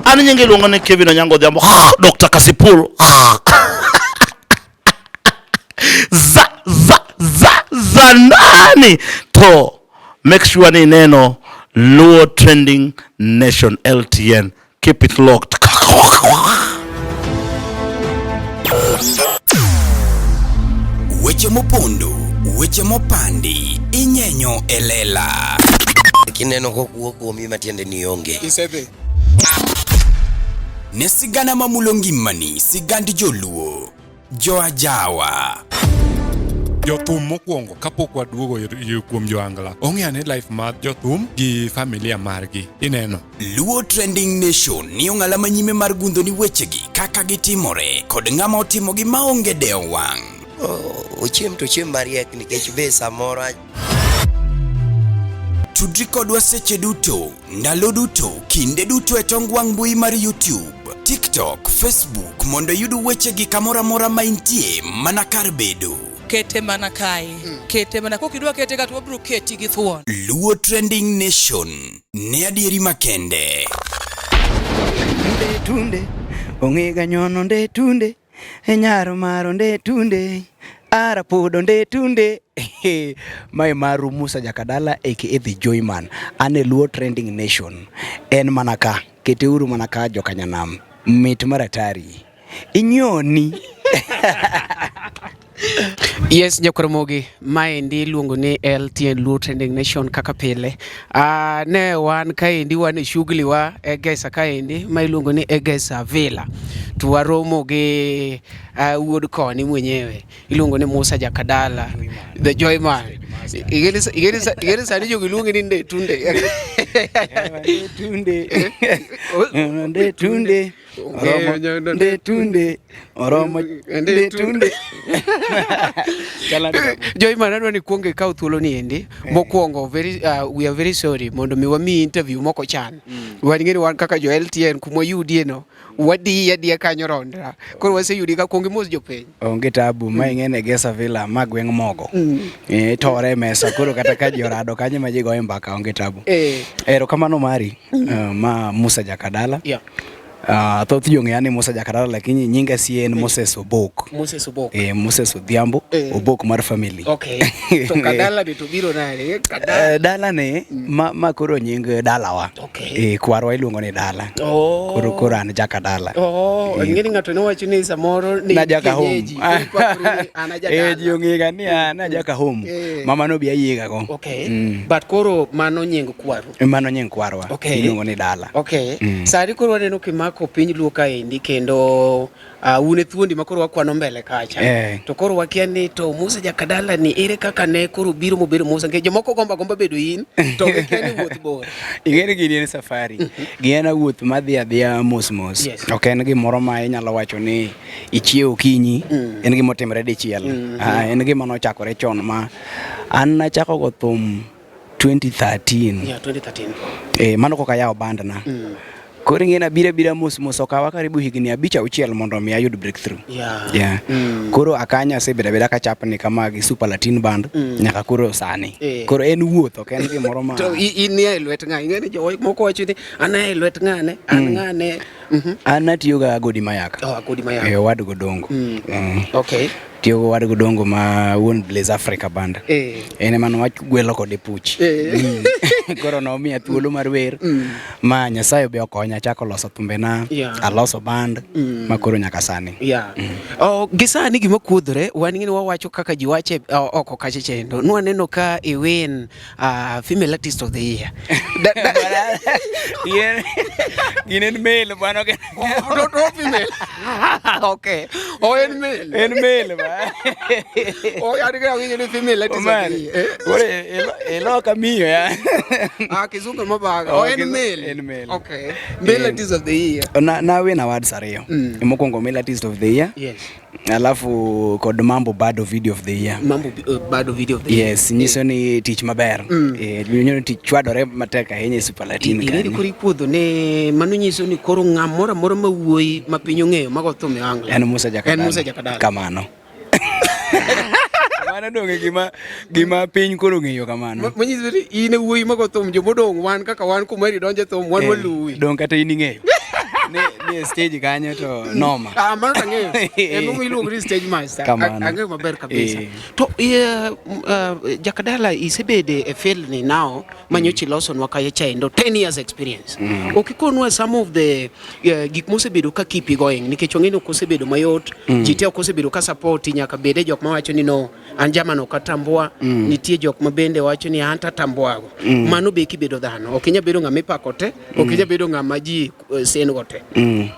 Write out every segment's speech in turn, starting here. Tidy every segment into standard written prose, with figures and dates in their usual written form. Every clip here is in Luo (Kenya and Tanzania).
An nyinge iluongo ni Kevin Onyango Odhiambo. Dr. Kasipul. Zanani to make sure ni neno Luo Trending Nation LTN. Keep it locked. Weche mopondo, weche mopandi, inyenyo elela. Kineno kokuoko mi matiende ni onge. Isebe. Ne sigana mamulo ngimani, sigand joluo, joajawa. Jothum mokwongo kapok waduogo kuom joangla. Ong'eane life mar jothum gi familia margi. Ineno. Luo Trending Nation ni ong'ala manyime mar gundo ni wechegi kaka gitimore kod ng'ama otimogi maonge deo wang'. Ochiem to chiem mariek nikech be samoro. Tudri kodwa seche duto, ndalo duto, kinde duto e tong wang' mbui mar YouTube, TikTok, Facebook mondo yud wechegi kamora mora ma intie mana kar bedo. Kete mana kae. Kete mana kokidwa kete ka to wabro keti gi thuon. Luo Trending Nation ne adieri makende. Tunde ongega nyono nde tunde enyaro maro nde tunde arapudo nde tunde. Mai maru Musa Jakadala aka The Joyman. Ane Luo Trending Nation. En manaka kete uru manaka jokanyanam mit maratari inyoni. Yes, Jokoromogi, maendi luongo ni LTN Luo Trending Nation kaka pile. Ne wan kaendi wan shughuli wa Egesa kaendi, mai luongo ni Egesa Villa. Tuwaromo gi wuod koni mwenyewe. Iluongo ni Musa Jakadala, The Joyman. Igeni sani jogi luongi ni nde tunde. Tunde. Nde tunde. Nde tunde. Oromo nde tunde. Joyman adwa ni kuonge ka thuolo ni endi. Mokwongo we are very sorry mondo mi wami interview moko chan. Wan ngeni wan kaka jo LTN kuma yudie no. Wadi yadia kanyo rondra. Koro wase yudi ka kuonge mos jopiny. Onge tabu ma ingene Egesa Villa ma gweng' mogo. Tore mesa koro kata ka jorado kanye ma jigo mbaka onge tabu. Ero kamano mari ma Musa Jakadala. Yeah. Thoth yong'eane Musa Jakadala lakini nyinga si en Moses Obok. Moses Obok. Moses Odhiambo, Obok mar family. Okay. To Kadala de to biro nare. Dala ne ma koro nying dalawa. Okay. Kwarwa iluongo ni dala. Koro an Jakadala. Ngeni ngato ne wacho ni samoro ni Jaka home. Ji ong'ega ni an Jaka home. Mama no bi ayiga go. Okay. But koro mano nying kwaru. Mano nying kwarwa. Iluongo ni dala. Okay. Sari koro waneno kimako piny Luo kaendi kendo une thuondi makoro wakwano mbele kacha. To koro wakia ni to Musa Jakadala ni ere kaka ne koro biro mobedo Musa nke jomoko gomba bedo in to wakia ni wuoth bor. Ingene gini en safari. Giena wuoth madhi adhia mos. Ok en gimoro ma inyalo wacho ni ichiewo kinyi. En gima otimore dichiel. En gima nochakore chon ma an nachako go thum 2013. Yeah, 2013. Mano koka yawo band na. Koro ngena bira mos okawa karibu higni 5-6 mondo mi ayud breakthrough. Yeah. Koro akanya sebeda ka chapni kama gi Super Latin band nyaka koro sani. Koro en wuoth ok en gimoro ma. To in e lwet ng'a ingene jo moko wacho ni an e lwet ng'ane an ng'ane. An natiyo ga Godi Mayaka. Godi Mayaka. Wad Godongo. Okay. Tiyo Wad Godongo ma wuon Blaze Africa band. Ene mano wagwelo kode puch. Koro no miya thuolo mar wer ma Nyasaye be okonya chako loso thumbena, aloso band ma koro nyaka sani. Gisani gima kuodhore wan ng'eni wawacho kaka ji wache oko kache chendo. Nwaneno ka Iwen female artist of the year. Ginen male bwana. No female. Okay. En male. En male ba. Adiga ng'eni female artist of the year. Ore eloka miyo ya. Kizungu mabaga. En male. En male. Okay. Male artist of the year. Na win awards ariyo. Mokwongo male artist of the year. Yes. Alafu kod Mambo Bado video of the year. Mambo Bado video of the year. Yes, nyiso ni tich maber. Nyiso tich chwadore matek ahinya Super Latin kan. Ing'eni koro ipuodho ne mano nyiso ni koro ng'amoro amora ma wuoyi ma piny ong'eyo mago thum e angla. En Musa Jakadala. En Musa Jakadala. Kamano. Mano donge gima piny koro ng'eyo kamano. Manyiso ni in e wuoyi mago thum jomodong' wan kaka wan kumari donje thum wan waluwi. Dong kata in ing'eyo. ni stage kanyo to noma. Mano tang'eyo. Emo iluongo ni stage master. Kamano. Ang'eyo maber kabisa. To Jakadala isebede e field ni now manyochi losonwa kaya chaendo 10 years experience. Okikonwa some of the gik mosebedo ka keep going nikech wang'eni ok osebedo mayot. Ji te ok osebedo ka support nyaka bede jok mawacho ni no anjama no katambua nitie jok mabende wacho ni anta tambuago. Mano be kibedo dhano. Ok inya bedo ng'ama ipako te, ok inya bedo ng'ama ji sen go te.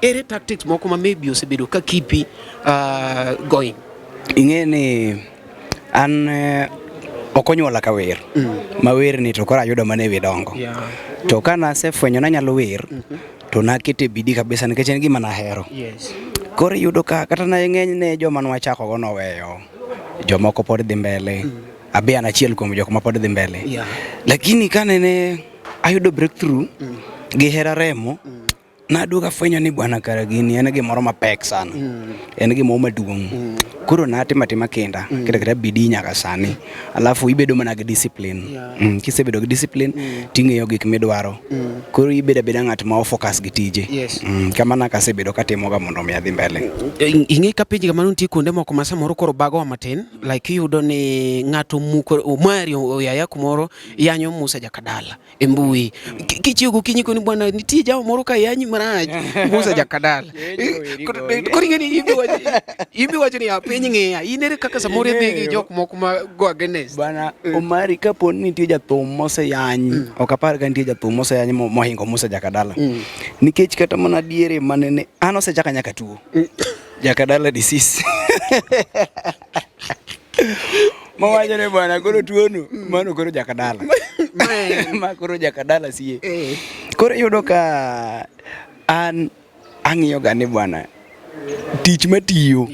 Ere tactics moko ma maybe osebedo ka keep going. Ing'eni an okonyuola ka wer. Ma wer ni to kora ayudo mana e wi dongo. To kana asefwenyo na nyalo wer to nakete bidii kabisa nikech en gima nahero. Yes. Koro yudo ka kata na ng'eny ne joma nwachako go noweyo. Jomoko pod dhi mbele. Abi an achiel kuom jok ma pod dhi mbele. Lakini kanene ayudo breakthrough gi hera remo naduoga fwenyo ni bwana kara gini en gimoro mapek sana. En gimoro maduong'. Koro natimo atima kenda kata bidii nyaka sani. Alafu ibedo mana gi discipline. Kisebedo gi discipline ting'eyo gik midwaro. Koro ibedo abeda ng'at ma focus gi tije. Kamana kasebedo katimoga mondo mi adhi mbele. Ing'e ka penj kamano nitie kuonde moko ma samoro koro bagowa matin like iyudo ni ng'ato mari oyaya kumoro yanyo Musa Jakadala e mbui. Kichiwo gokinyi koni bwana nitie jawo moro ka yanyi maraj Musa Jakadala. Koro ing'eni ibi wacho ni apeny ng'eya inere kaka samoro dhi gi jok moko ma go against. Bwana Omari kapo ni nitie jathum moseyany ok apar ka nitie jathum moseyany mohingo Musa Jakadala. Nikech kata mana diere manene an osechaka nyaka tuo. Jakadala disease. Mawacho ne bwana koro tuono mano koro Jakadala. Ma koro Jakadala siye. Koro yudo ka an ang'iyo gani bwana tich matiyo.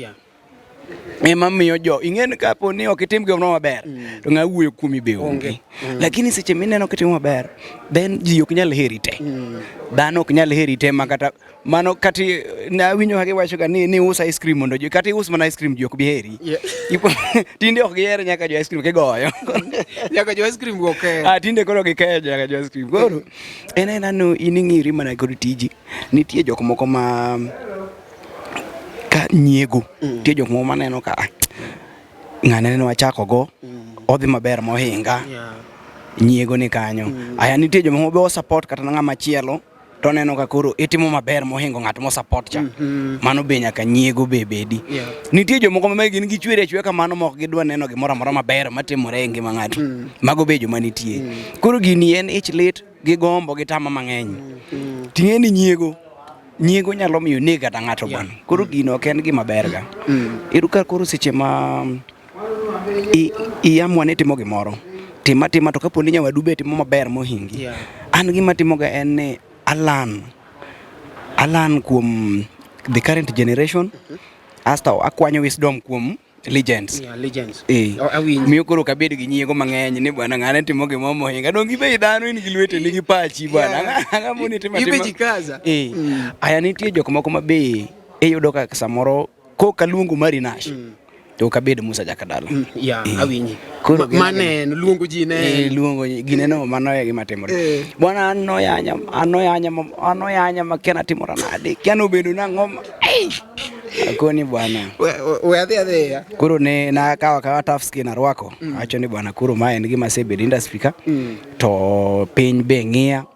Ema miyo jo ing'en kapo ni ok itim gimoro maber to ng'a wuoyo kuomi be onge. Lakini seche mineno kitimo maber then ji ok nyal heri te. Dhano ok nyal heri te makata mano kati na winyo hage wacho ga ni usa ice cream mondo kati us mana ice cream ji ok bi heri. Tinde ok giher nyaka jo ice cream kigoyo. Nyaka jo ice cream go ke. Tinde koro gikeyo nyaka jo ice cream. Koro en no ining'iri mana kod tiji. Nitie jok moko ma ka nyiego tie jok moko maneno ka ng'ane ne wachako go odhi maber mohinga nyiego ni kanyo aya nitie jok moko be support kata ng'ama chielo to neno ka koro itimo maber mohingo ng'at mo support cha mano be nyaka nyiego be bedi nitie jok moko ma gin gichwere chwe kamano mok gidwa neno gimoro amora maber matimore e ngima ng'ato mago be joma nitie koro gini en ich lit gi gombo gi tama mang'eny ting'eni nyiego nyalo miyo neg kata ng'ato bwana. Koro gino ok en gima ber ga. Iru ka koro seche ma iamua ni timo gimoro. Tima to kapo ni nyawadu be timo maber mohingi. An gima timo ga en ni alan kuom the current generation. Asta akwanyo wisdom kuom legends. Miyo koro kabedo gi nyiego mang'eny ni bwana ng'ane timo gimoro mohinga. Dong ibe dhano in gi lwete ni gi pachi bwana. Ang'amo ni timo. Ibe jikaza. Aya nitie jok moko mabe iyudo ka samoro ko kaluongo mari Nash. To kabedo Musa Jakadala. Awinyi. Mane luongo ji ne. Luongo gine no mano e gima timore. Bwana anoyanya makena timora nade. Kiano bedo na ng'oma. Akoni bwana. We adhi. Kuro ne na kawa tough skin arwako. Acho ni bwana kuro ma en gima sebedo industry ka. To piny be ng'iya.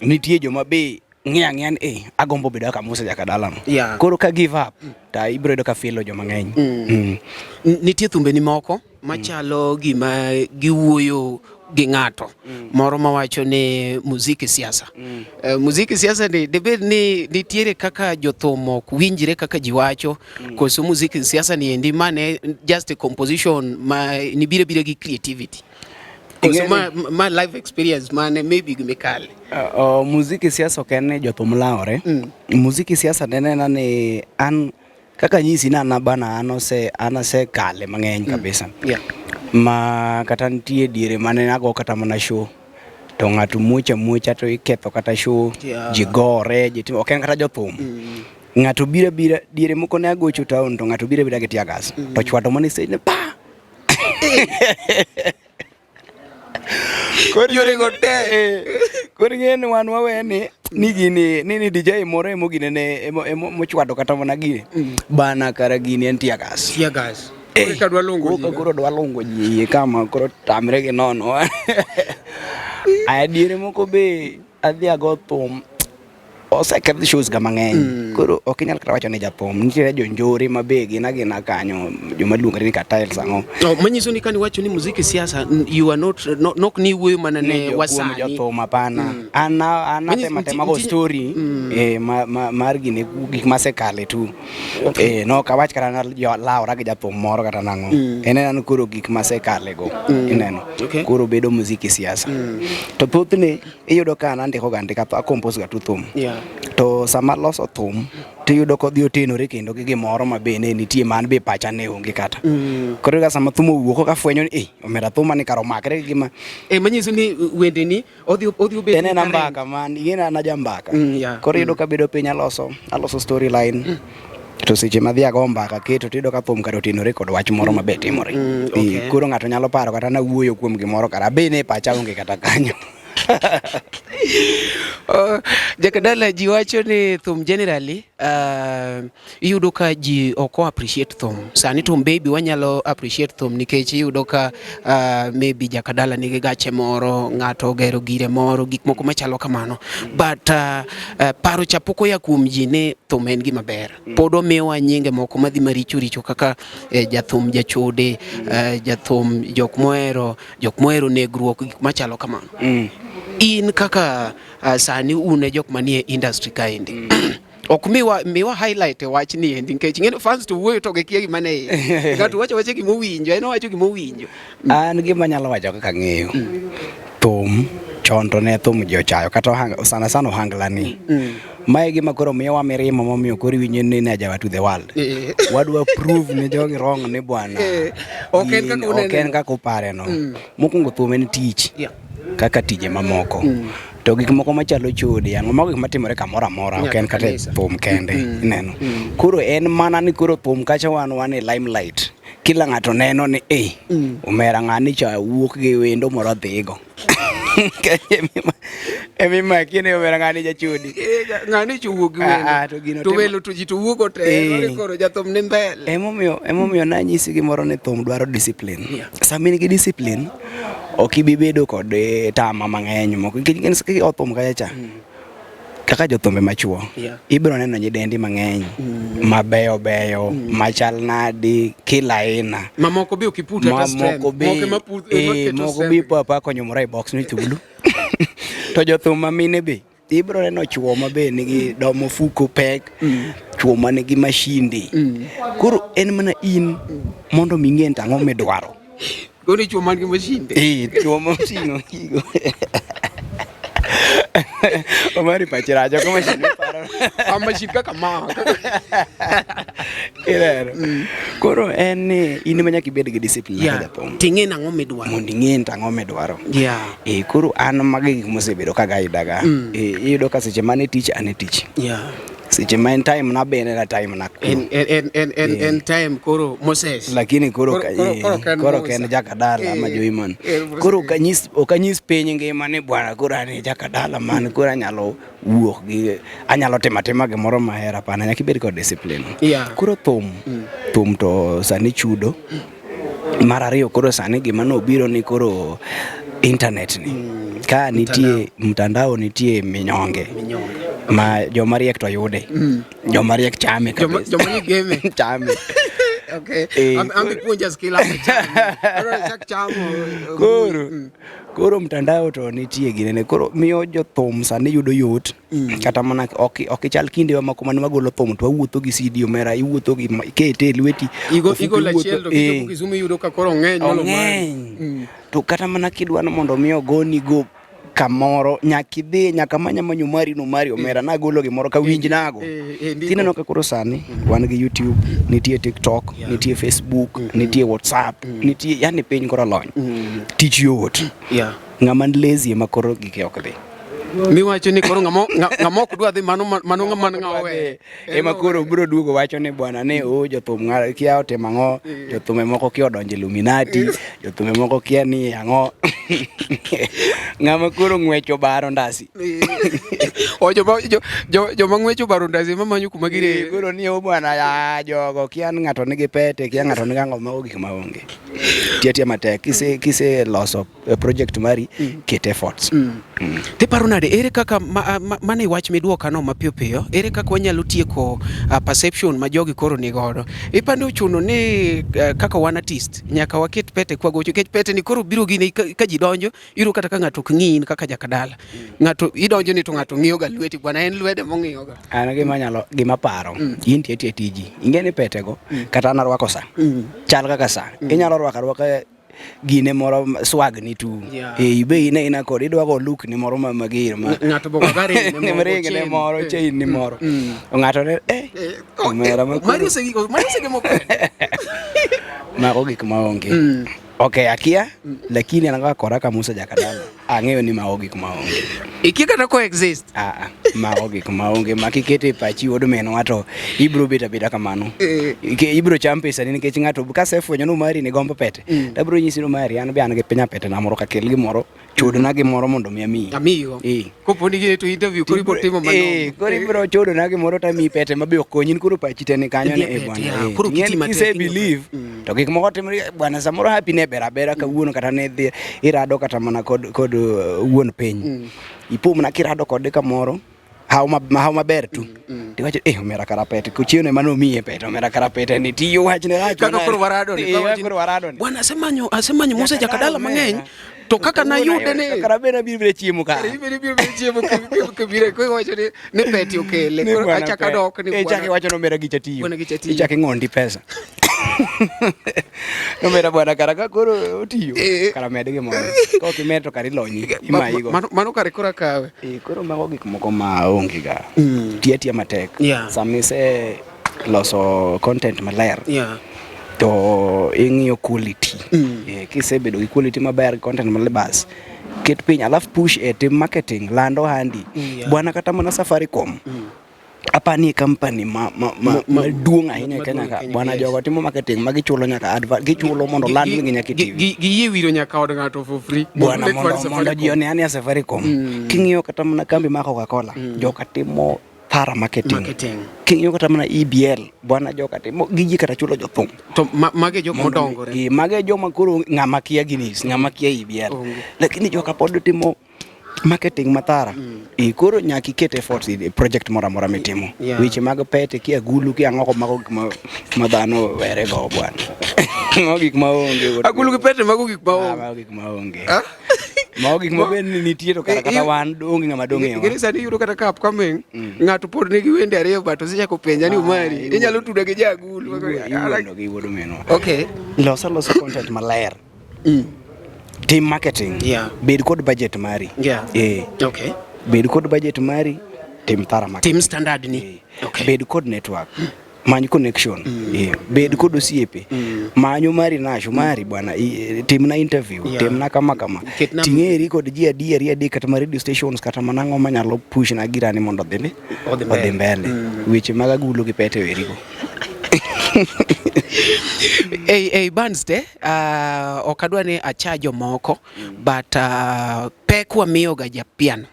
Nitie joma be ng'iya ni agombo bedo kaka Musa Jakadala no. Koro ka give up ta ibro do ka filo joma ng'eny. Nitie thumbe ni moko machalo gima giwuoyo gi ng'ato moro mawacho ni muziki siasa. Muziki siasa ni debed ni nitiere kaka jothum ok winjire kaka ji wacho koso muziki siasa ni endi mane just a composition ma ni bire gi creativity. Koso ma life experience mane maybe gimekale. Muziki siasa ok en jothum laore. Muziki siasa nena ni an kaka nyisi na bana anase kale mang'eny kabisa. Ma kata nitie diere mane nago kata mana show to ng'ato mucha to iketho kata show ji gore ji ok en kata jothum. Ng'ato bira diere moko ne agocho town to ng'ato bira gi tiagas to chwato mane stage ne pa Yore go te. Koro ng'eni wan waweni ni gini ni DJ moro emo gine ne mochwado kata mana gini. Bana kara gini en tiagas. Tiagas. Koro dwa lungo ji. Koro dwa lungo ji kama koro tamre gi nono. Adiere moko be adhi ago thum. Oseketh shows ga mang'eny. Koro ok inyal kata wacho ni jathum. Nitiere jonjore mabe gina kanyo joma luongo ni Katiles ang'o. Manyiso ni kani wacho ni muziki siasa, you are not ni wuoyo mana ne wasani. Jathum hapana. Tema go story mar gini gik masekale tu. No kawach kata na laura gi jathum moro kata nang'o. En koro gik masekale go. Ineno. Koro bedo muziki siasa. To thothne iyudo ka andiko ga andika to compose ga tu thum. To sama loso thum tiyudo kodhi otenore kendo gi gimoro mabene nitie man be pacha ne onge kata. Koro ga sama thum owuok ka fwenyo ni omera thum ni karo makre gima manyiso ni wende ni odhi bedo en mbaka man igena na jambaka. Koro iyudo ka bedo piny aloso storyline. To seche madhi ago mbaka keto tiyudo ka thum karo otenore kod wach moro mabe timore. Koro ng'ato nyalo paro kata na wuoyo kuom gimoro kara bene pacha onge kata kanyo. Jakadala ji wacho ni thum generally iyudo ka ji oko appreciate thum. Sani thum baby wanyalo appreciate thum nikech iyudo ka maybe Jakadala nigi gache moro, ng'ato gero gire moro, gik moko machalo kamano. But paro chapoko ya kuom ji ni thum en gima ber. Podo miwa nyinge moko madhi maricho kaka jathum jachode, jathum jok mohero negruok, gik machalo kamano. In kaka sani une jok manie industry kaendi. Ok miwa highlight wach ni endi nikech ng'eno fans to wuoyo to gikia gima ne. Ng'ato wacho gima owinjo, en wacho gima owinjo. An gima nyalo wacho kaka ng'eyo. Thum chon to ne thum jochayo kata sana ohangla ni. Mae gima koro miyowa mirima momiyo koro winyo ni Ajawa to the world. Wadwa prove ne jogi wrong ni bwana. Ok en kaka upare no. Mokwongo thum en tich. Kaka tije mamoko. To gik moko machalo chode ang'o mago gik matimore kamoro amora ok en kata thum kende ineno. Koro en mana ni koro thum kacha wan e limelight. Kila ng'ato neno ni omera ng'ani cha wuok gi wendo moro dhigo. Emima kine omera ng'ani jachodi. Ng'ani chuwuok gi wendo. To welo to ji to wuok te koro jathum ni mbele. Emomiyo nanyisi gimoro ni thum dwaro discipline. Sama in gi discipline ok ibi bedo kod tama mang'eny moko nikech othum kacha kaka jothumbe machuo ibiro neno nyidendi mang'eny mabeyo machal nadi kila aina mamoko be okiputa ka strength moko be papa konyomora e box ni tulu to jothum mamine be ibiro neno chuo mabe nigi domo fuko pek chuo manigi mashinde koro en mana in mondo ming'e tang'o midwaro. Kone chuo man gi mashinde. Chuo moting'o gigo. Omari pachirajo ko mashinde paro. Mashinde kaka ma. Irero. Koro en ni in manya kibed gi discipline kaka jathum. Ting'e nang'o midwaro. Mondo ing'e tang'o midwaro. Koro an magi gik mosebedo ka gaidaga. Iyudo ka seche mane tich ane tich. Seche ma en time na bene na time na en time koro Moses lakini koro ken Jakadala ma Joyman koro okanyis piny ngima ni bwana koro ani Jakadala man koro anyalo wuok gi anyalo tema gimoro mahera pana nyaka ibed kod discipline. Koro thum to sani chudo mar ariyo koro sani gima nobiro ni koro internet ni ka nitie mtandao nitie minyonge ma joma riek to yude joma riek chame kabisa joma ni game chame ambi puonja skill chamo koro mtandao to nitie gine koro miyo jothum sani yudo yot kata mana ok chal kinde wa mako man magolo thum to wuotho gi CD omera iwuotho gi kete lweti igolo achiel to kisumu yudo ka koro ng'eny to kata mana kidwano mondo miyo goni go kamoro nyaka manya manyo mari no mari omera nagolo gimoro ka winj nago tineno ka koro sani wan gi YouTube nitie TikTok nitie Facebook nitie WhatsApp nitie yani piny koro lony tich yot ng'ama lazy ma koro gike ok dhi Miwacho ni koro ng'amo ok dwa dhi mano ng'ama ng'awe. Ema koro biro duogo wacho ni bwana ne jothum kia otimo ang'o, jothume moko kia odonjo Illuminati, jothume moko kia ni ang'o. Ng'ama koro ng'wecho baro ndasi. O joma ng'wecho baro ndasi mamanyo kuma gire. Koro ni bwana ya jogo kia ng'ato nigi pete, kia ng'ato nigi ang'o mago gik maonge. Tiatia matek kise loso project mari ket efforts. Te paro nade ere kaka mane wach midwoka no mapiyo piyo ere kaka wanyalo tieko perception ma jogi koro ni godo ipande ochuno ni kaka wan artist nyaka waket pete kwa gocho kech pete ni koro biro gine ka ji donjo iro kata ka ng'ato ng'in kaka jakadala ng'ato idonjo ni to ng'ato ng'iyo ga lweti bwana en lwede mong'iyo ga an gima paro in tie tiji ingeni pete go kata na rwako sa chal kaka sa inyalo rwaka gine moro swag ni tu ibe ina kod idwa go look ni moro magir ng'ato boko gari ne mrenge ne moro chain ni moro ng'ato ne mera mari se mo mago gik maonge okay akia lakini anaga koraka Musa Jakadala ang'eyo ni mago gik maonge ikika ko exist mago gik maonge makikete pachi wodo meno wato ibro beta kamano ibro cham pesa ni nikech ng'ato ka sefwenyo no mari ni gombo pete tabro nyisi no mari an be an ge penya pete na moro ka kel gimoro chudo na gimoro mondo mi amiyo kopo ni to interview kori bo timo mano kori bro chudo na gimoro ta mi pete mabe okonyi koro pachi te ni kanyo ne bwana koro kitima te believe to gik moko timre bwana samoro happy ne bera kawuono kata ne dhi irado kata mana kod wuon piny ipum na kirado kod kamoro how maber tu tiwacho omera karapete kuchione mano miye pete omera karapete ni tiyo wachne kaka koro warado ni bwana asemanyo Musa Jakadala mang'eny to kaka na yude ne karabena bibire chiemo ka bibire chiemo kibire ko wacho ni pete okele achaka dok ni bwana chake wacho nomera gichatiyo ichake ng'ondi pesa nomera bwana karaka koro otiyo karamede ge moro ko kimeto karilonyi imayigo mano kare kora kawe koro mago gik moko maonge ga tiatia matek samise loso content maler to ing'iyo quality kisebedo gi quality maber content maler bas ket piny alafu push tim marketing lando handi bwana kata mana Safaricom apani company maduong' ahinya Kenya ka bwana jogo timo marketing magichulo nyaka advert gichulo mondo land ngi nyaka TV gi wiro nyaka od ng'ato for free bwana mondo jione ani Safaricom king'iyo kata mana kambi ma Coca-Cola joka timo thara marketing king'iyo kata mana EBL bwana joka timo giji kata chulo jothum to mage jok modongore mage joma koro ng'ama kia Guinness ng'ama kia EBL lakini joka pod timo marketing matara koro nyaki ket efforts project mora mitimo weche mag pete kia gulu kia ng'oko mago madhano were go bwana mago gik maonge agulu gi pete mago gik maonge mago gik maben nitie to kata wan dongi ng'ama donge gini sani yudo kata kap kameng ng'ato pod nigi wende ariyo bato secha ko penja ni umari inyalo tuda gi jagulu giwodo meno okay loso content maler team marketing bed kod budget mari okay bed kod budget mari team thara marketing team standard ni bed kod network manyo connection bed kod osiepe manyo mari nasho mari bwana team na interview team na kama ting'eri kod ji adieri kata ma radio stations kata manang'o manyalo push na girani mondo odhi mbele weche mag agulu gi pete werigo bands te okadwa ni achajo moko but pek wamiyo ga japiano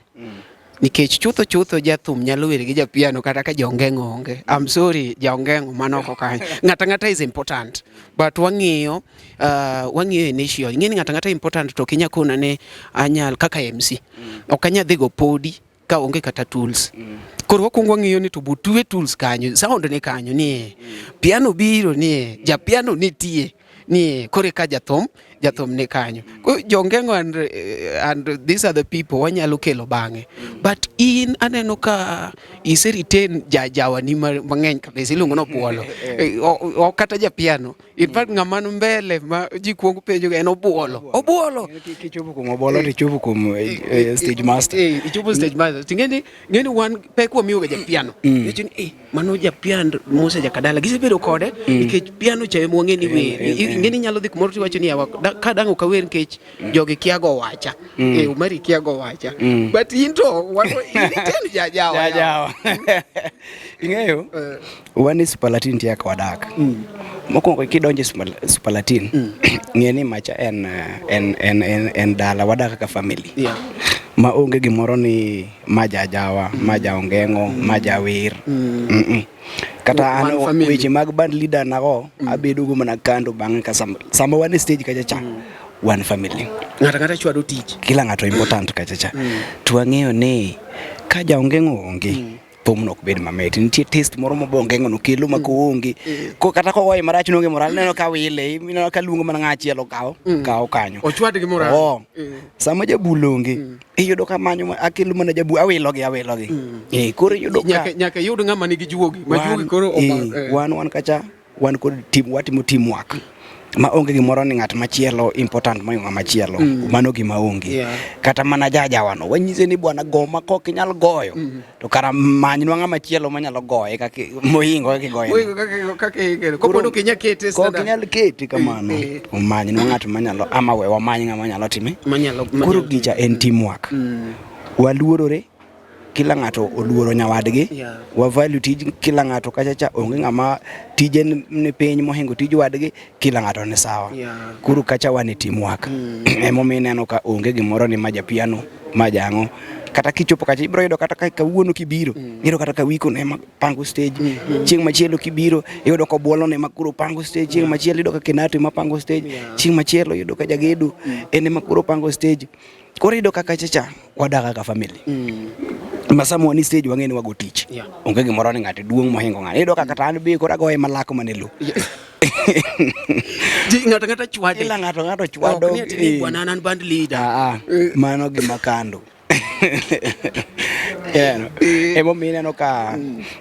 nikech chutho jathum nyalo were gi japiano kata ka jongeng'o onge I'm sorry jongeng'o manoko kanyo ng'ata is important but wang'iyo initial ng'eni ng'ata important to kinya kuna ne anyal kaka MC okanya dhigo podi ka onge kata tools koro wakwongo ng'iyo ni to butwe tools kanyo sound ne kanyo ni piano biro ni japiano nitie ni kore ka jathum ne kanyo jongeng'o and these are the people wanyalo kelo bang'e but in aneno ka iseriten jawa ni mang'eny kabisa iluongo no Obuolo. O kata ja piano. In fact ng'ama mbele ma ji kuongo penjo en Obuolo. Kichopo kuom Obuolo to ichopo kuom stage master. Ichopo stage master. Tingeni wan pek wamiyo ga ja piano. Ni mano ja piano Musa Jakadala gisebedo kode nikech piano cha mwang'e ni wer. Ngeni nyalo dhi kumoro tiwacho ni yawa ka dang' ok awer nikech jogi kia go wacha. Umari kia go wacha. But into ten jajawa. Ing'eyo wan Superlatin tiya kwadak. Mokwongo kidonje Superlatin ng'e ni macha en dala wadak kaka family. Ma onge gimoro ni majajawa, majaongengo, majawer. Kata an weche mag band leader nago abedo go mana kando bang'e ka sama wan stage kacha one family. Ngata chwado tich. Kila ng'ato important kacha. To ang'eyo ni ka jaongengo onge thum nok bed mamit. Nitie test moro mobongengo no kelo makoonge. Ko kata ko goye marach nonge moral neno ka wile, mineno ka luongo mana ng'achielo kawo kanyo. Ochwad gi moral. Sama jabulonge iyudo ka manyo akelo mana jabu awilogi. Koro iyudo ka nyaka yud ng'ama nigi juogi. Majuogi koro wan kacha wan kod watimo teamwork. Ma onge gimoro ni ng'at machielo important moyo ng'ama machielo mano gima onge kata mana jajawano wanyise ni bwana goma kok inyal goyo to kara manywa ng'ama machielo manyalo goye kaka mohingo kaka goye ko podo kinya kete ko kinyal kete kamano manywa ng'at manyalo ama we wamany ng'ama nyalo time koro gicha en teamwork waluorore kila ng'ato oluoro nyawadgi wa value tij kila ng'ato kacha onge ng'ama tije ne piny mohingo tij wadgi kila ng'ato ni sawa kuru kacha wan teamwork emomiyo neno ka onge gimoro ni maja piano majang'o kata kichopo kacha ibro yudo kata kawuono kibiro yudo kata kawiko ne pango stage chieng' machielo kibiro yudo ko Obuolo ne makuro pango stage chieng' machielo yudo ka Kenato ma pango stage chieng' machielo yudo ka Jagedu ene makuro pango stage koro yudo ka kacha wadaka ka family masamo ni stage wang'eni wago tich onge gimoro ni ng'ato duong' mohingo ng'ato iyudo kaka an be koro agoye malako manelo ng'ato chwade kila ng'ato chwado bwana nan band leader mano gima kando emomiyo ineno ka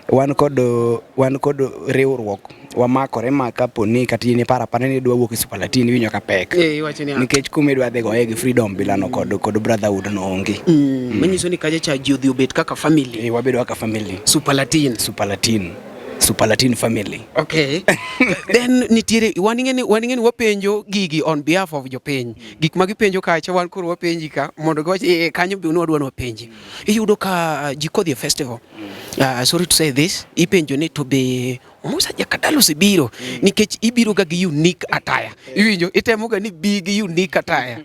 wan kod riwruok wamakore makaponi kata in parapane ni dwa wuok e Superlatin winyo ka pek nikech kuma dwa dhi goye gi freedom bilano kod brotherhood no onge manyiso ni kaja cha ji odhi obet kaka family wabedo kaka family Superlatin family. Okay. Then nitiere waningeni wapenjo gigi on behalf of jopiny. Gik magipenjo kacha wan koro wapenji ka mondo goche kanyo bi wadwa wapenji. Iyudo ka Jikodhie festival. Sorry to say this, ipenjo ni to be Musa Jakadala osebiro nikech ibiro ga gi unique attire. Iwinjo itemo ga ni big unique attire.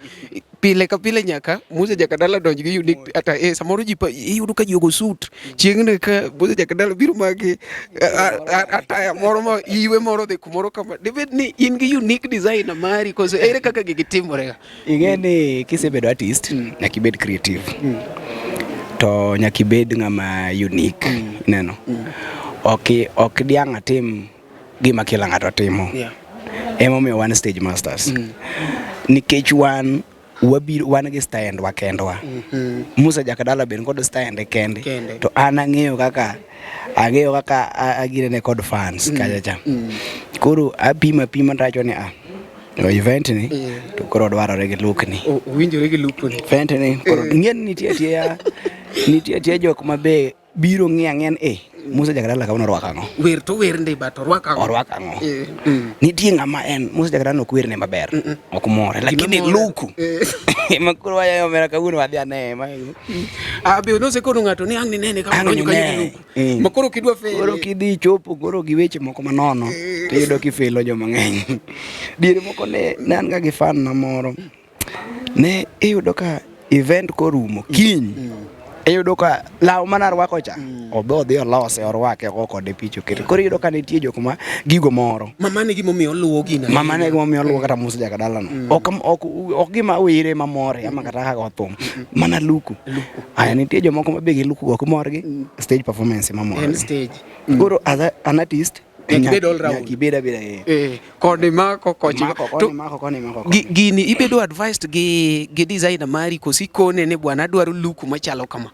Pile ka pile nyaka Musa Jakadala donj gi unique attire. Samoro ji iyudo ka jogo suit. Chieng' ka Musa Jakadala biro magi attire moro ma iwe moro de kumoro kama. Debed ni in gi unique design mari cause ere kaka gitimore. Ingeni kisebedo artist nyaka ibed creative. To nyaka ibed ng'ama unique neno. Ok diang' atim gima kila ng'ato timo. Emomiyo wan stage masters. Nikech wan gi stand wakendwa. Musa Jakadala ben kod stand kende. To an ang'eyo kaka agirene kod fans kacha. Koro apima tacho ni event ni to koro dwarore gi look ni. Winjore gi look ni. Event ni koro ng'en nitie jok mabe biro ng'en Musa Jakadala ka orwako ang'o. Wer to wer ndi ba to orwako ang'o. Nitie ng'ama en Musa Jakadala ok werne maber. Ok more lakini luku. Makuru waya omera kawuono wadhi ane. Be no se kono ng'ato ni ang' ni nene ka donjo kanyo luku. Makoro kidwa fe. Koro kidhi chopo koro gi weche moko manono. Tiyudo kifelo joma ng'eny. Diere moko ne an ga gi fan na moro. Ne iyudo ka event korumo kiny. Iyudo ka law manarwako cha obe odhi olose orwake go kode picho kete koro iyudo ka nitie jok ma gigo moro mama ne gimomiyo luwo gina kata Musa Jakadala no ok gima wire mamore ama kata ka gothum mana luku aya nitie jomoko ma be gi luku go kumor gi stage performance mamore stage koro as an artist Nyaka all round. Nyaka ibed abeda. Koni mako kochi. Mako. Gini ibedo advised gi designer mari kosi kone ne bwana adwaro look machalo kama.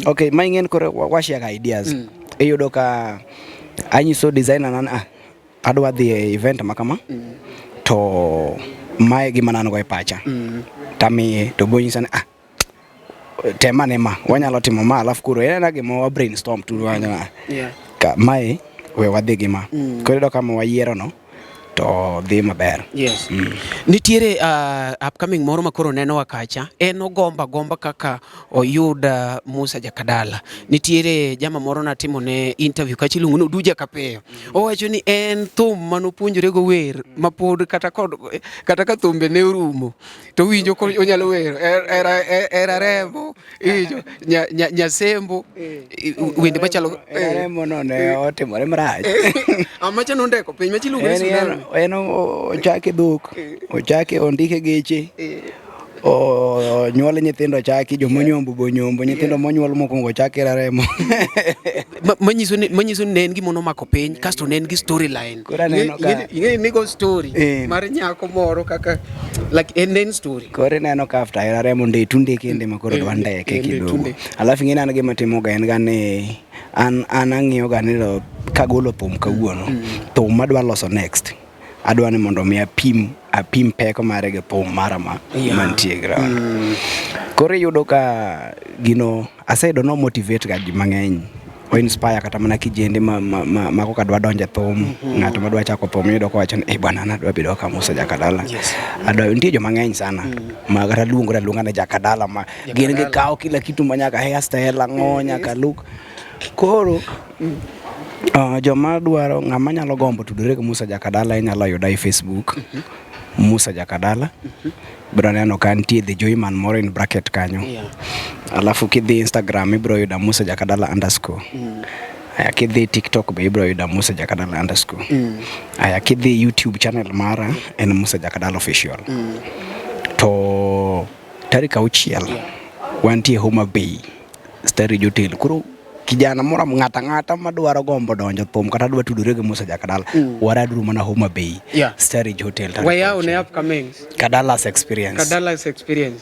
Okay, ma ingen kore washare ideas. Iyudo ka anyiso designer nan adwa dhi e event makama. To mae gima nan go e pacha. Tamiye to bonyisa ni tema ne ma wanyalo timo ma alafu kuro ena gima wa brainstorm tu wanya. Ka mae we wadhi gima. Koro iyudo kama wayiero no to dhi maber. Yes. Nitiere upcoming moro makoro neno wakacha en gomba kaka oyud Musa Jakadala. Nitiere jama moro natimo ne interview kachi lungu no Duja Kapeyo. Owacho ni en thum manopuonjore go wer mapod kata ka thumbe ne orumo to winjo ko onyalo wer era remo ijo nyasembo wende machalo remo no ne otimore marach. Amacha no ndeko piny machi lungu ne ochake dhok, ochake ondike geche, nyuol nyithindo chaki, jomonyombo bonyombo, nyithindo monyuol mokwongo chake raremo. Manyiso ni ne en gimono mako piny, kasto ne en gi storyline. Ing'e nigo story mar nyako moro kaka like en story. Kore neno ka after raremo tunde kende makoro dwa ndeke kidogo. Alafu ing'e nan gima timoga en ga ni an ang'iyo ga ni kagolo thum kawuono, thum madwa loso next. Adwa ni mondo mi apim peko mare gi thum mara mantie gra. Koro yudo ka gino aseyudo no motivate ga ji mang'eny. O inspire kata mana kijende ma koka dwa donje thum, ng'ato madwa chako thum yudo ko wacho ni bwana nadwa bedo ka Musa Jakadala. Adwa nitie jo mang'eny sana ma kata luonga ne Jakadala ma gin gi kawo kila kitu manyaka hairstyle ang'onya ka look. Koro joma dwaro ng'ama nyalo gombo tudore gi Musa Jakadala inyalo yuda e Facebook. Musa Jakadala. Bro neno ka nitie The Joyman moro in bracket kanyo. Alafu kidhi Instagram ibro yuda Musa Jakadala _ aya kidhi TikTok be ibro yuda Musa Jakadala _ aya kidhi YouTube channel mara en Musa Jakadala official. To tarik 6 wantie Homa Bay Starridge Hotel. Kuro kijana mora ng'ata madwaro gombo donjo thum kata dwa tudore gi Musa Jakadala waraduru mana Homa Bay Starridge Hotel. Where on upcoming Kadala's experience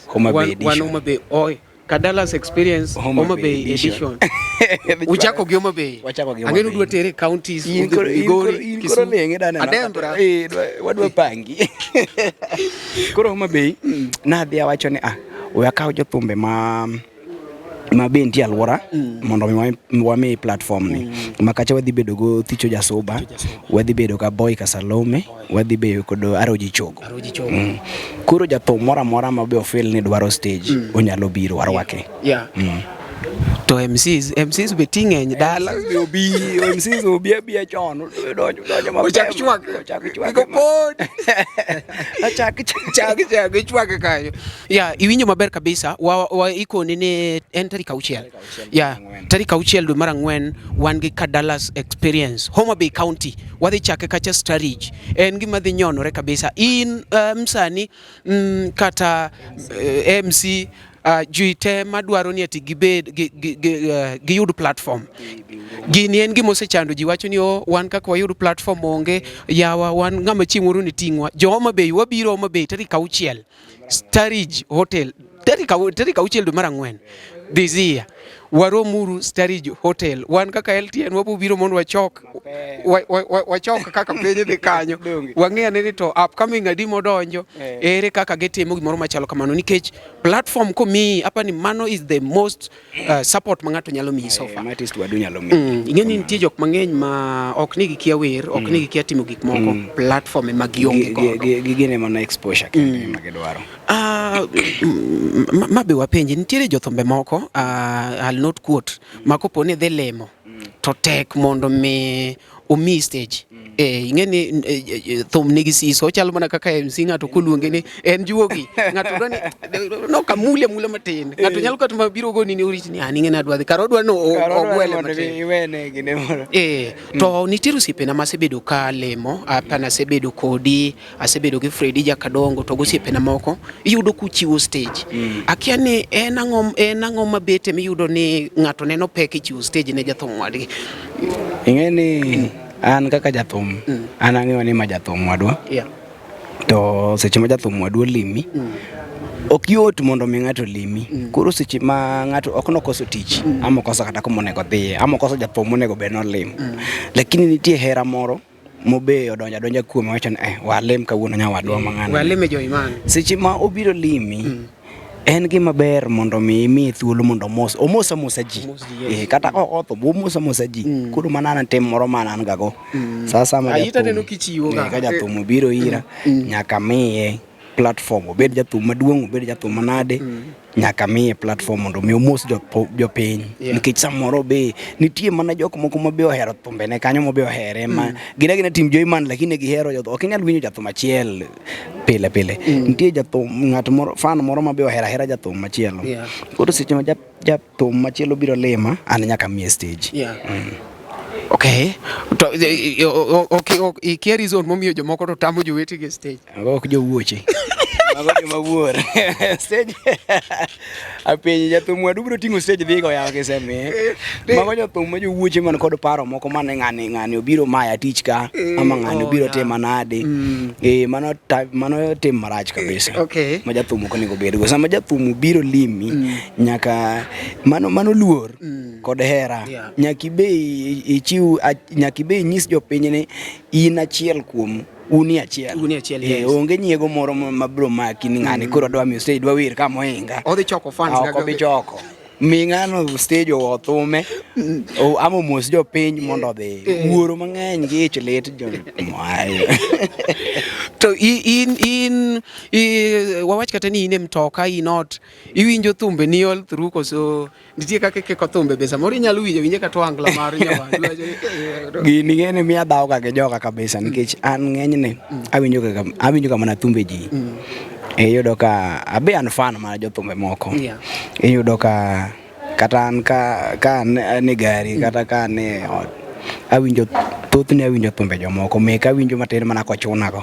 Homa Bay edition. Homa Bay Kadala's experience Homa Bay edition. Uchako gi Homa Bay. Angeno dwa tere counties Migori Kisumu Adembra wadwa pangi. Koro Homa Bay nadhi awacho ni we akaw jothumbe ma benti alwora mondo wami platform ni makacha wadhi bedo go Thicho Jasuba, wadhi bedo ka Boy Kasalome, wadhi bedo kod Aroji Chogo. Kuro jathum mora ma be ofil ni dwaro stage onyalo biro warwake. To MCs be ting'eny dala MCs obi chon donjo Go pod chak kayo. Iwinjo maber kabisa wa ikoni ni en tarik 6. Tarik 6 dwe mar 4 wan gi Kadala's experience Homa Bay County. Wadhi chake kacha Starridge. En gima dhi nyonore kabisa. In msani kata MC juite madwaro ni ati gibed gi yud platform. Gini en gima osechando ji wacho ni wan kaka wayud platform onge yawa wan ng'ama chieng'oro ni ting'wa. Jo Homa Bay wabiro Homa Bay tarik 6 Starridge Hotel tarik 6 dwe mar 4 this year. Waromuru Starridge Hotel. Wan kaka LTN wabiro mondo wachok kaka penye dhi kanyo. Wang'eya ni to upcoming adi modonjo ere kaka getimo gimoro machalo kamano nikech platform komi hapa ni mano is the most support mang'ato nyalo miyi so far. Ing'e ni nitie jok mang'eny ma ok nigi kia wer, ok nigi kia timo gik moko, platform ema gionge godo. Gigene mana exposure kende ma gidwaro. Mabe wapenji nitiere jothumbe moko I'll not quote makopo ne dhi lemo to tek mondo me omi stage. Ing'e ni thum nigi siso chalo mana kaka MC ng'ato koluonge ni en juogi ng'ato dwani no kamule matin ng'ato nyalo kata mabiro go ni oriti ni ing'e na dwadhi karo dwa no ogwele matin iwene gine moro. To nitiere osiepena masebedo ka lemo apana sebedo kodi asebedo gi Freddy Jakadongo to gosiepena moko iyudo kuchiwo stage. Akia ni en ang'o mabete miyudo ni ng'ato neno pek ichiwo stage ne jathum wadgi. Ing'e ni An kaka jathum, an ang'eyo ni ma jathum wadwa. Yeah. To seche ma jathum wadwa limi, ok yot mondo mi ng'ato limi. Koro seche ma ng'ato ok nokoso tich, ama okoso kata kuma onego dhiye, ama okoso jathum monego bed nolim. Lakini nitie hera moro mobe odonja kuome wacho ni walim kawuono nyawadwa mang'ano. Walime jo imani. Seche ma obiro limi, en gima ber mondo mi imi thuolo mondo omosa ji. Kata otho omosa ji. Koro manana tim moro manan gago. Sasa ma Ayita neno kichiwo ga. Ka jathum obiro ira, nyaka miye platform, obed jathum maduong', obed jathum manade, nyaka miye platform mondo mi omos jopiny. Nikech samoro be nitie mana jok moko mabe ohero thumbene kanyo mabe ohere ma gina tim Joyman lakini gihero jathum. Ok inyal winjo jathum achiel pile. Nitie jathum ng'at moro fan moro mabe ohera jathum machielo. Koro seche ma jathum machielo biro lima, an nyaka miye stage. Okay. To ikia reason momiyo jomoko to tamo jowetegi stage. Ok jowuoche. Mago joma wuor. Stage. Apenji jathum wadu biro ting'o stage dhi go yawa kisemiye. Mago jathum ma jowuoche man kod paro moko mane ng'ani obiro maya tich ka ama ng'ani obiro tema nade. Mano tim marach kabisa. Okay. Ma jathum ok onego bedgo. Sama jathum biro limi nyaka mano luor kod hera. Nyaki be nyis jopiny ni in achiel kuom uni achiel. Yes. Onge nyiego moro mabro maki ni ng'ani koro dwa mi stage dwa wir kama ohinga. Odhi choko fans ga. Ok choko. Mi ng'ano stage othume. Amo mos jopiny mondo odhi. Wuoro mang'eny gi ich lit jo. To in wawach kata ni in mtoka inot iwinjo thumbe ni all through koso nitie kaka keko thumbe be samoro inyalo winje ka twangla mar nyawandu. Gini ngene mi adhaw ga joka kabisa nikech an ng'enyne awinjo ka mana thumbe ji. Iyudo ka abe an fan mar jothumbe moko. Iyudo ka kata an ka ne gari kata ka ne awinjo thothne awinjo thumbe jomoko meka awinjo matin mana kochuna go.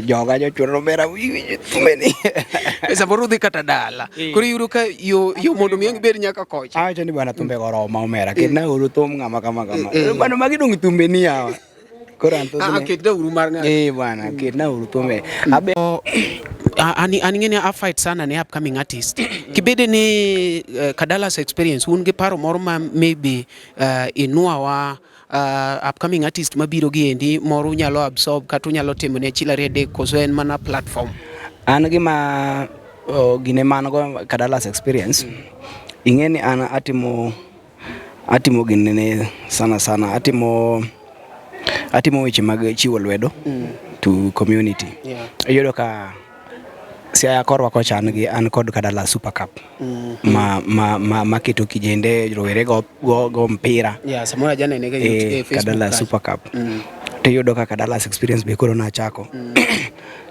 Joga jochuno bera winjo thumbe ni. Samoro dhi kata dala. Koro yuro ka yo mondo mi bed nyaka kocha. Awacho ni bwana thumbe go roma omera kidna uru thum ng'ama kama. Bwana magi dong thumbe ni yawa. Koro an thothne. Ketna uru mar ng'ato. Bwana ketna uru thumbe. Abe Aningene a fight sana ne upcoming artist. Kibede ni Kadalas experience un gi paro moro ma maybe inuawa upcoming artist mabiro gi endi moro nyalo absorb kata nyalo timo ne chila rede koso en mana platform. An gima gine man go Kadalas experience. Ingeni ana atimo gine sana atimo weche mag chiwo lwedo to community. Iyudo ka Siaya korwa kocha an kod Kadalas Super Cup ma keto kijende rowere go mpira. Samora jana nega Facebook. Kadalas Super Cup. To yudo ka Kadalas experience be koro na chako.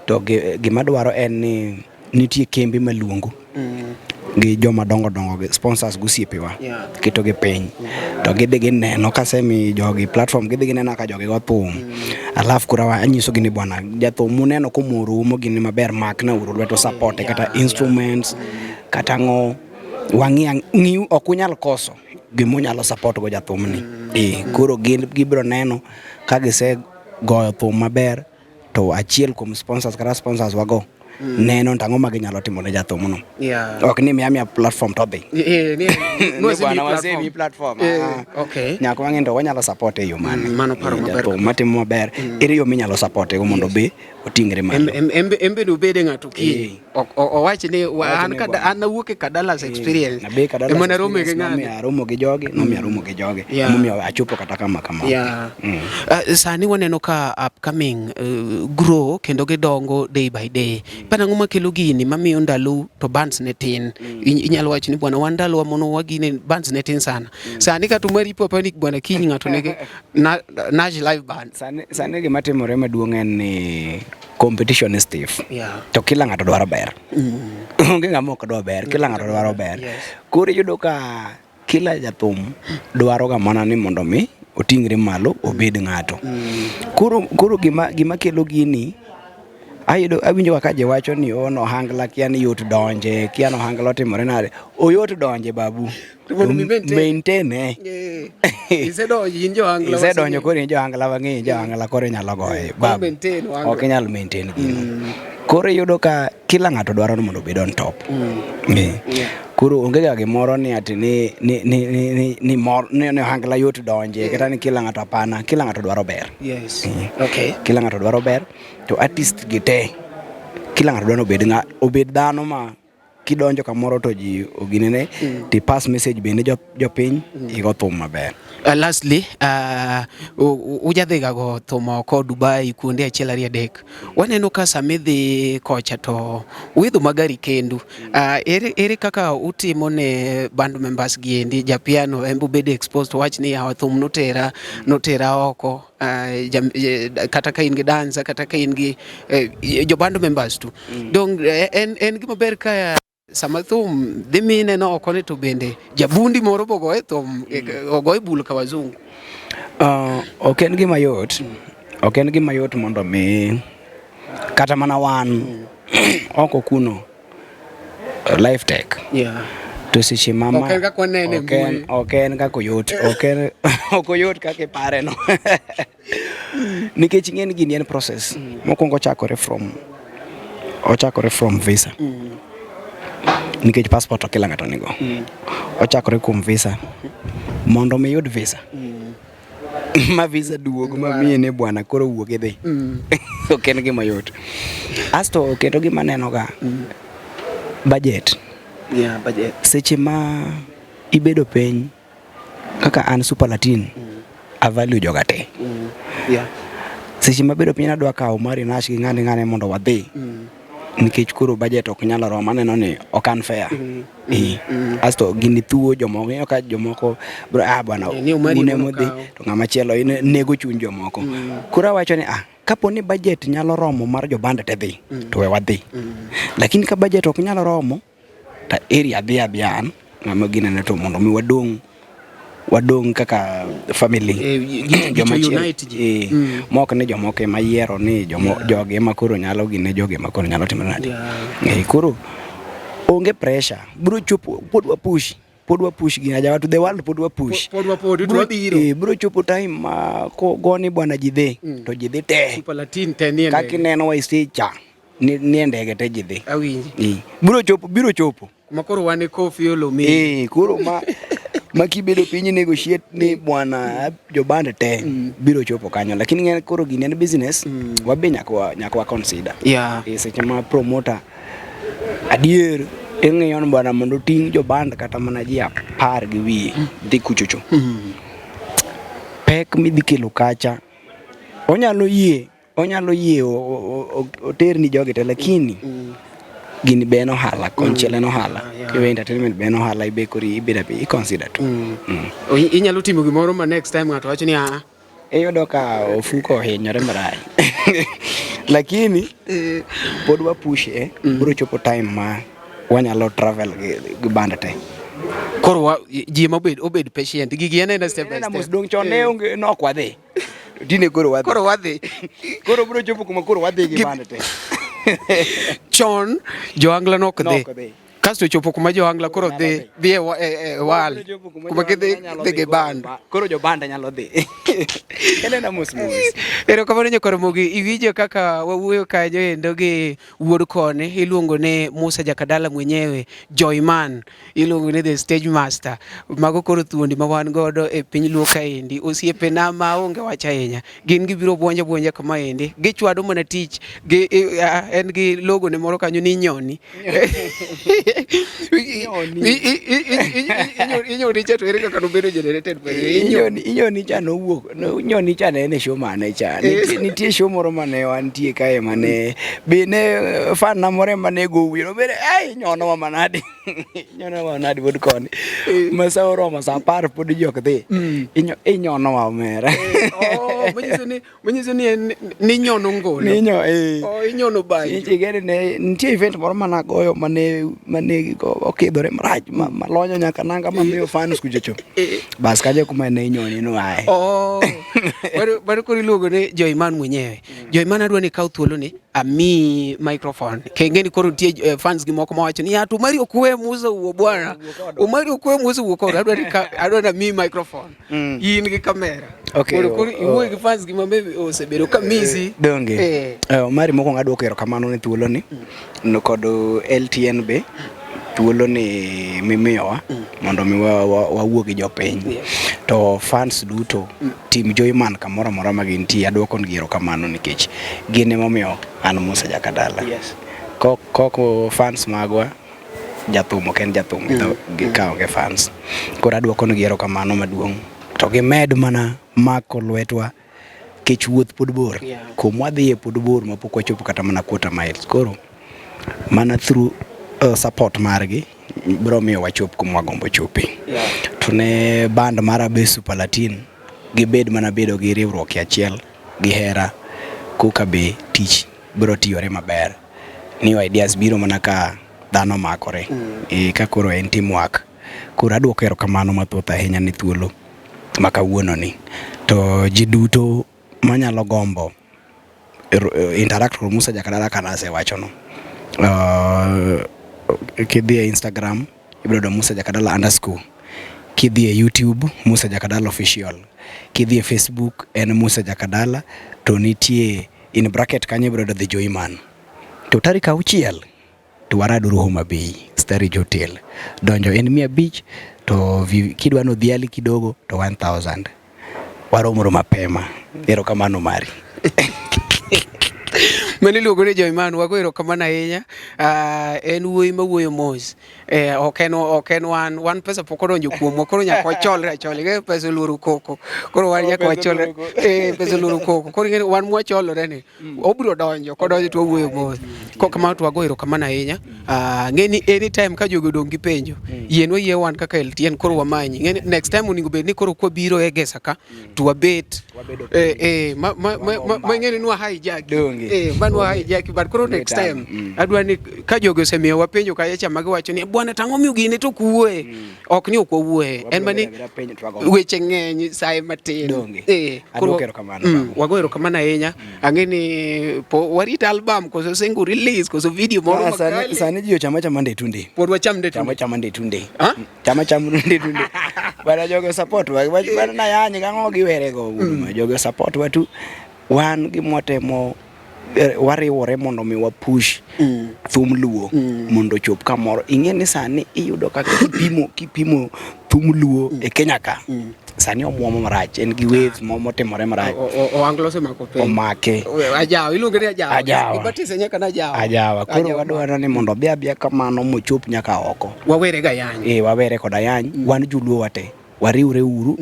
To gima dwaro en ni nitie kembe maluongo. Gi joma dongo gi sponsors gosiepewa. Keto gi piny. To gidhi gineno kasemi jogi platform gidhi gineno ka jogi go thum. Alafu kurawa anyiso gini bwana jathum muneno komoro mo gini maber mak na uru lweto support kata instruments kata ngo wangi okunyal koso gimunyalo support go jathum ni. Koro gibro neno ka gise goyo thum maber to achiel kuom sponsors wago neno tang'o ma ginyalo timo ne jathum no. Ok ni miya platform to dhi. Bwana wasemi platform. Okay. Nyako wang'endo wanyalo support e yo mane. Mano paro maber. Jathum matimo maber. Ere yo minyalo support go mondo be otingre malo. Embe no bede ng'ato ki. Owach ni an nawuok e Kadalas experience. Emana romo gi ng'ani. Romo gi jogi, romo gi jogi. Momiyo achopo kata kama. Sani waneno ka upcoming grow kendo gidongo day by day. Panang'o makelo gini mamiyo ndalo to bands ne tin. Inyalo wacho ni bwana wan ndalo wamono wagine bands ne tin sana. Sani ka tumari popa ni bwana kiny ng'ato nege Naj live band. Sani gima timore maduong' en ni competition is stiff. To kila ng'ato dwaro ber. Onge ng'ama ok dwaro ber, kila ng'ato dwaro ber. Koro iyudo ka kila jathum dwaro ga mana ni mondo mi otingre malo obed ng'ato. Koro gima kelo gini ayudo awinjo kaka je wacho ni ono hangla kia ni yot donje kia no hangla timore nade oyot donje babu maintain isedonjo koro in johangla wang'e johangla koro inyalo goye babu ok inyal maintain gino koro iyudo ka kila ng'ato dwaro mondo obed on top koro onge ga gimoro ni ati ni hangla yot donje kata ni kila ng'ato apana kila ng'ato dwaro ber kila ng'ato dwaro ber to artist gite kila ng'ato dwaro obed dhano ma kidonjo kamoro to ji oginene ti pass message bende jopiny igo thum maber. Lastly, ujadhiga go thum oko Dubai kuonde achiel ariyo adek. Waneno ka samidhi kocha to widho magari kendu. Ere kaka utimo ne band members giendi japiano embo bede exposed to watch ni hawa thum notera oko. Kata ka in gi dancer kata ka in gi jo band members tu. Dong en gima ber ka sama thum dhi mine no okone to bende jabundi moro bogoe thum ogoe bul ka wazungu. Ok en gima yot mondo mi kata mana wan oko kuno life tech to seche mama ok en kako yot ok oyot kaka pare no nikech ng'en gini en process mokwongo ochakore from visa nikech passport kila ng'ato nigo ochakore kuom visa mondo mi yud visa ma visa duogo ma miye ne bwana koro wuok idhi ok en gima yot asto kendo gima neno ga budget seche ma ibedo piny kaka an super latin a value joga te seche ma bedo piny adwa kawo mari nash gi ng'ane mondo wadhi nikech koro budget ok nyalo romo aneno ni ok unfair asto gini thuo jomoko ka jomoko bwana une modhi to ng'ama chielo nego chuny jomoko koro awacho ni kapo ni budget nyalo romo mar joband te dhi to we wadhi lakini ka budget ok nyalo romo ta area dhi an ng'ama ginene to mondo mi wadong kaka family mok ne jomoko ema yiero ni joge ma koro nyalo gine joge ma koro nyalo timo nade koro onge pressure bro chopo pod wa push gina jawa to the world pod wa push bro chopo time ma ko goni bwana jidhe to jidhe te super latin te ni kaki neno wa stage cha ni ndege te jidhe bro chopo makoro wane kofi olo mi koro ma kibedo piny negotiate ni bwana joband te biro chopo kanyo lakini ng'en koro gini en business wabe nyaka consider seche ma promoter adier eng'eyo ni bwana mondo ting' joband kata mana ji 10 gi wiye dhi kuchocho pek midhi kelo kacha onyalo yie oterni jogi te lakini gini be no hala konchiel no hala kiwe entertainment be no hala ibe kori ibeda be consider to inyalo timo gimoro ma next time ng'ato wacho ni eyudo ka ofuko hinyore marach lakini pod wa push bro chopo time ma wanyalo travel gi band te koro ji ma obed patient gigi en step by step dong chone onge no kwadhi dine koro wadhi koro bro chopo kuma koro wadhi gi band te chon joangla nok dhi kasto chopo kuma joangla koro dhi e wal kuma kidhi gi band koro jo band nyalo dhi elena musmus ero kamano nyakoro mogi iwinjo kaka wawuoyo kanyo endo gi wuod kone iluongo ne Musa Jakadala mwenyewe Joyman iluongo ne the stage master mago koro thuondi ma wan godo e piny luo kaendi osiepe na ma onge wach ahinya gin gibiro buonja kama endi gichwado mana tich en gi logo ne moro kanyo ni nyoni inyoni cha to ere kaka nobedo generated inyoni cha nowuok nyoni cha ne show mane cha nitie show moro mane wantie kae mane bine fan na more mane go wiro bere nyono manade wod koni masauro masapar pod jok dhi inyono wa mera munyiso ni nyono ngolo ni inyono bai nitie event moro mana goyo mane negi ko okidhore marach malonyo nyaka nanga mamiyo fans kuchocho bas kaje kuma ne inyoni no ae bado kori luogo ne Joyman mwenyewe Joyman adwa ni kaw thuolo ni ami microphone kengeni koro tie fans gi moko mawacho ni atu mari okwe musa uo bwana umari okwe musa uo koro adwa na mi microphone in gi kamera koro iwo gi fans gi mambe osebedo kamisi donge mari moko ngado kero kamano ne thuolo ni no kod LTN be thuolo ni mimiyowa mondo mi wawuo gi jopiny to fans duto team Joyman kamoro mora magintie adwoko ngiro kamano nikech gine momiyo an Musa Jakadala koko fans magwa jathumo ken jathumo gi kaonge fans koro adwoko ngiro kamano maduong' to gimed mana mako lwetwa kech wuoth pod bor kumwa dhiye pod bor mapok wachopo kata mana quarter miles koro mana through support margi bro miyo wachop kumwa gombo chopi to ne band mara be Super Latin gibed mana bedo gi riwruok achiel gi hera kuka be tich bro tiyore maber new ideas biro mana ka dhano makore ka koro en teamwork koro adwoko erokamano mathoth ahinya ne thuolo makawuono ni to ji duto manyalo gombo interact with Musa Jakadala kana se wachono kidhi Instagram ibrodo Musa Jakadala _ kidhi YouTube Musa Jakadala official kidhi Facebook en Musa Jakadala to nitie in bracket kanye ibrodo The Joyman to tarik 6 to waraduru Homa Bay Starage Hotel donjo en 100 to kidwa no dhiali kidogo to 1000 waromoro mapema erokamano mari mani luogo ne Joyman wago erokamano ahinya en wuoyi mawuoyo mos ok en wan pesa pok odonjo kuomwa koro nyaka wacholre achole pesa luoro koko koro wan nyaka wacholre pesa luoro koko koro wan mwacholore ni obiro donjo kodonjo to wuoyo mos kokamano to wago erokamano ahinya ngeni anytime ka jogo dong gi penjo yienwa yie wan kaka LTN koro wamanyi ngeni next time oningo bed ni koro kwabiro e gesa ka to wabet ma ngeni nwa hijack manwa hijack but koro next time adwa ni ka jogo osemiyo wapenjo ka yacha magi wacho ni bwana tang'o miyo gine to kuwe ok ni okwuwe en mani weche ng'eny sai matin koro erokamano wago erokamano ahinya ang'eni po warit album koso single release koso video moro makali sani ji chama nde tunde pod wacham nde tunde chama nde tunde bana jogo support bana na yanyi gang'o giwere go jogo support watu wan gi motemo wariwore mondo mi wapush thum luo mondo chop kamoro ing'eni sani iyudo kaka kipimo thum luo e Kenya ka sani omuomo marach en gi waves motimore marach anglose mako pe omake ajawa iluonge ni ajawa ibatise nyaka na ajawa koro wadwaro ni mondo bia kamano mochop nyaka oko wawere ga yany wawere koda yany wan juluo wate wariwre uru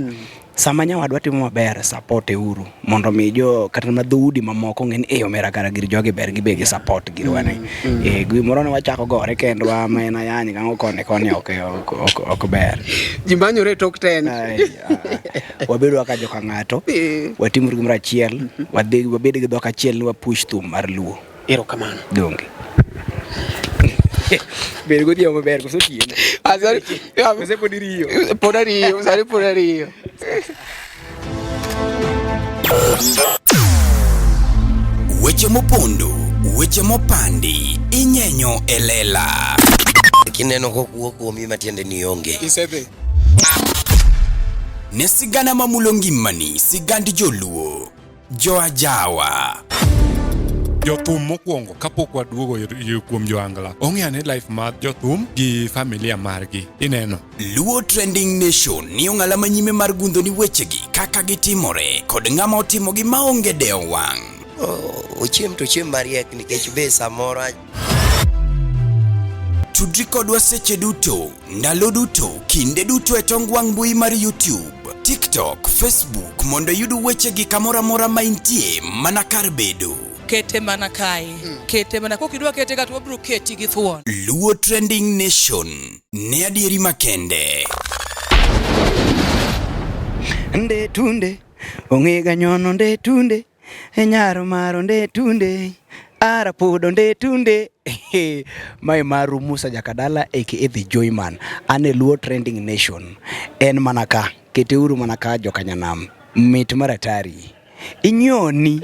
sama nyawadwa timo maber support uru mondo mi jo kata madhudi mamoko ng'eni omera kara gir joge ber gi bege support girwane gimoro ne wachako gore kendwa mena yani gang'o kone ok ber jimanyore tok 10 wabedo kaka joka ng'ato watimru gimoro achiel wabed gi dhok achiel ni wapush thum mar luo erokamano donge bere godhiambo maber koso tieno Ase podariyo Weche mopondo, weche mopandi, inyenyo elela. Kineno kokuo kuomi matiende ni onge. Isebe. Ne sigana mamulo ngimani, sigand joluo, joajawa. Jothum mokwongo kapok waduogo kuom joangla ong'eane life mar jothum gi familia margi ineno Luo Trending Nation ni ong'ala manyime mar gundo ni wechegi kaka gitimore kod ng'ama otimogi maonge deo wang'. Ochiem to chiem mariek nikech be samoro Tudri kodwa seche duto, ndalo duto, kinde duto e tong wang' mbui mar YouTube, TikTok, Facebook mondo yud wechegi kamora mora maintie mana kar bedo. Kete mana kae kete mana kokidwa kete kata wabro keti gi thuon Luo Trending Nation ne adieri makende nde tunde ong'ega nyono nde tunde e nyaro maro nde tunde arapodo nde tunde. Mae maru Musa Jakadala aka The Joyman. Ane Luo Trending Nation. En manaka. Keteuru manaka jokanyanam. Mit maratari. Inyoni.